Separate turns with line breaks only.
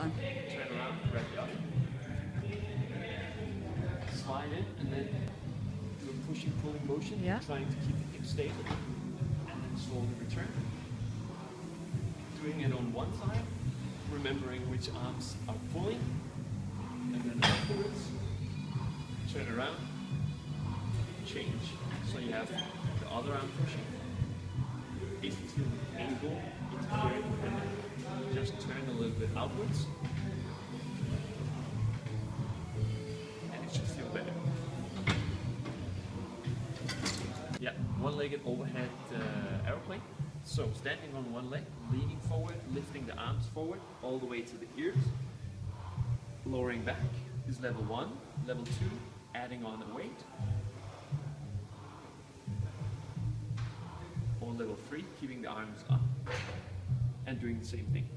on.
Turn around, grab the other. Slide in, and then do a pushing, pulling motion,
Yeah.
trying to keep the hip stable, and then slowly return. Doing it on one side, remembering which arms are pulling, and then afterwards, turn around, change. So you have the other arm pushing. If you feel the angle interfering, and just turn a little bit outwards, and it should feel better. Yeah, one-legged overhead aeroplane. So standing on one leg, leaning forward, lifting the arms forward all the way to the ears. Lowering back is level 1. Level 2, adding on a weight. Or level 3, keeping the arms up and doing the same thing.